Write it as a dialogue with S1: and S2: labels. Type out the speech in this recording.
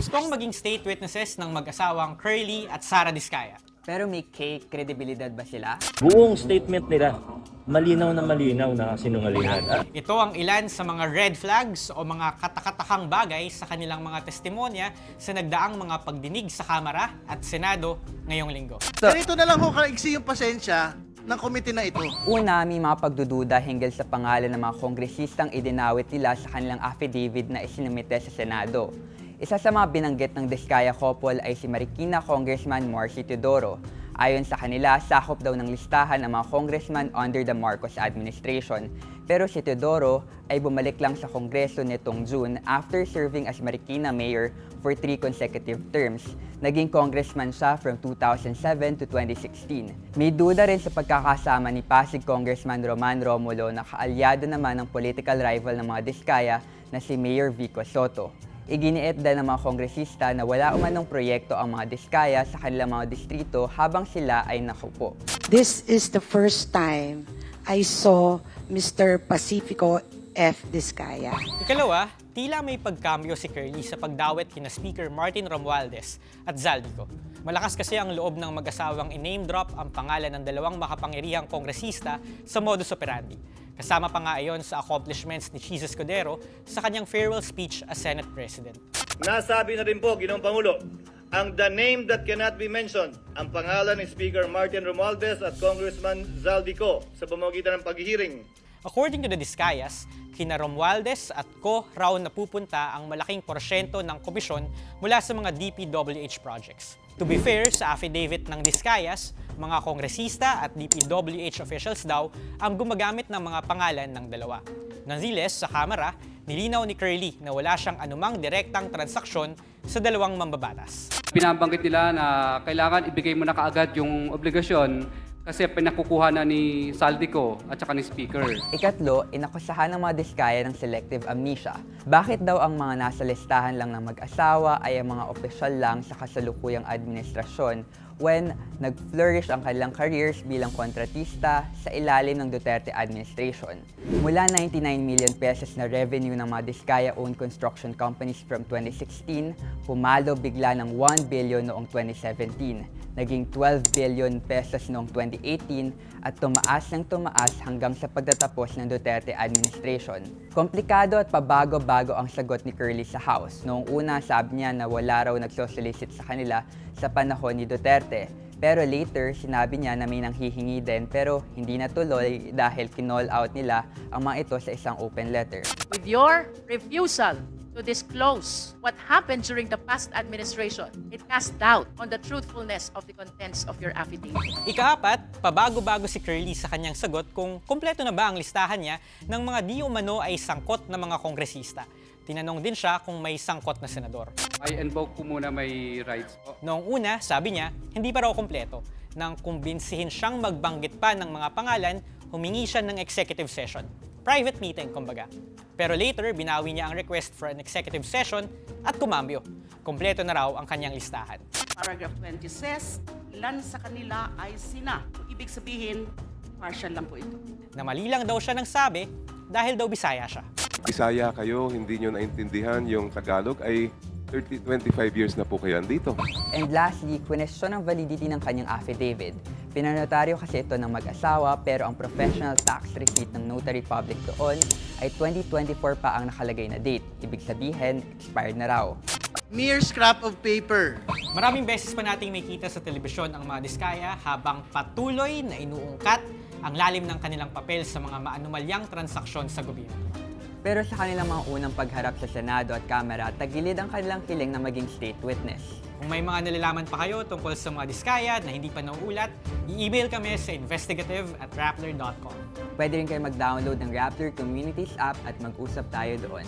S1: Gustong maging state witnesses ng mag-asawang Curly at Sara Diskaya.
S2: Pero may credibilidad ba sila?
S3: Buong statement nila, malinaw na sinungalingan.
S1: Ito ang ilan sa mga red flags o mga katakatakang bagay sa kanilang mga testimonya sa nagdaang mga pagdinig sa Kamara at Senado ngayong linggo.
S4: Ganito na lang ho kaigsi yung pasensya ng komite na ito.
S2: Una, may mga pagdududa hinggil sa pangalan ng mga kongresistang idinawit nila sa kanilang affidavit na isinumite sa Senado. Isa sa mga binanggit ng Diskaya couple ay si Marikina Congressman Marcy Teodoro. Ayon sa kanila, sakop daw ng listahan ng mga congressman under the Marcos administration. Pero si Teodoro ay bumalik lang sa Kongreso nitong June after serving as Marikina mayor for 3 consecutive terms. Naging congressman siya from 2007 to 2016. May duda rin sa pagkakasama ni Pasig Congressman Roman Romulo na kaalyado naman ng political rival ng mga Diskaya na si Mayor Vico Soto. Iginiit din ng mga kongresista na wala umanong proyekto ang mga Diskaya sa kanilang mga distrito habang sila ay nakupo.
S5: This is the first time I saw Mr. Pacifico F. Diskaya.
S1: Ikalawa, tila may pagkambyo si Curly sa pagdawit kina Speaker Martin Romualdez at Zaldico. Malakas kasi ang loob ng mag-asawang i-name drop ang pangalan ng dalawang makapangyarihang kongresista sa modus operandi. Kasama pa nga ayon sa accomplishments ni Chis Escudero sa kanyang farewell speech as Senate President.
S6: Nasabi na rin po, Ginoong Pangulo, ang the name that cannot be mentioned, ang pangalan ni Speaker Martin Romualdez at Congressman Zaldico sa pamamagitan ng paghihiring.
S1: According to the Diskayas, kina Romualdez at Co raw napupunta ang malaking porsyento ng komisyon mula sa mga DPWH projects. To be fair, sa affidavit ng Diskayas, mga kongresista at DPWH officials daw ang gumagamit ng mga pangalan ng dalawa. Nonetheless, sa Kamara, nilinaw ni Curly na wala siyang anumang direktang transaksyon sa dalawang mambabatas.
S7: Pinabanggit nila na kailangan ibigay mo na kaagad yung obligasyon kasi pinakukuha na ni Zaldico at saka ni Speaker.
S2: Ikatlo, inakusahan ng mga Diskaya ng selective amnesia. Bakit daw ang mga nasa listahan lang ng mag-asawa ay ang mga opisyal lang sa kasalukuyang administrasyon when nag-flourish ang kanilang careers bilang kontratista sa ilalim ng Duterte administration. Mula 99 million pesos na revenue ng mga Diskaya-owned construction companies from 2016, pumalo bigla ng 1 billion noong 2017. Naging 12 billion pesos noong 2018 at tumaas hanggang sa pagtatapos ng Duterte administration. Komplikado at pabago-bago ang sagot ni Curly sa House. Noong una, sabi niya na wala raw nagsosolicit sa kanila sa panahon ni Duterte. Pero later, sinabi niya na may nanghihingi din pero hindi natuloy dahil kinall out nila ang mga ito sa isang open letter.
S8: With your refusal to disclose what happened during the past administration, it casts doubt on the truthfulness of the contents of your affidavit.
S1: Ikaapat, pabago-bago si Curly sa kanyang sagot kung kumpleto na ba ang listahan niya ng mga di umano ay sangkot na mga kongresista. Tinanong din siya kung may sangkot na senador.
S7: I invoke po muna may rights po.
S1: Noong una, sabi niya, hindi pa raw kumpleto. Nang kumbinsihin siyang magbanggit pa ng mga pangalan, humingi siya ng executive session. Private meeting, kumbaga. Pero later, binawi niya ang request for an executive session at kumambyo. Kumpleto na raw ang kanyang listahan.
S9: Paragraph 20 says, ilan sa kanila ay sina. Ibig sabihin, partial lang po ito.
S1: Na mali lang daw siya ng sabi dahil daw Bisaya siya.
S10: Bisaya kayo, hindi nyo naintindihan yung Tagalog, ay 25 years na po kayo andito.
S2: And lastly, question ang validity ng kanyang affidavit. Pinanotaryo kasi ito ng mag-asawa pero ang professional tax receipt ng notary public doon ay 2024 pa ang nakalagay na date. Ibig sabihin, expired na raw.
S4: Mere scrap of paper.
S1: Maraming beses pa nating makita sa telebisyon ang mga Diskaya habang patuloy na inuungkat ang lalim ng kanilang papel sa mga maanumalyang transaksyon sa gobyerno.
S2: Pero sa kanilang mga unang pagharap sa Senado at Kamara, tagilid ang kanilang hiling na maging state witness.
S1: Kung may mga nalalaman pa kayo tungkol sa mga Diskaya na hindi pa nauulat, i-email kami sa investigative@rappler.com.
S2: Pwede rin kayo mag-download ng Rappler Communities app at mag-usap tayo doon.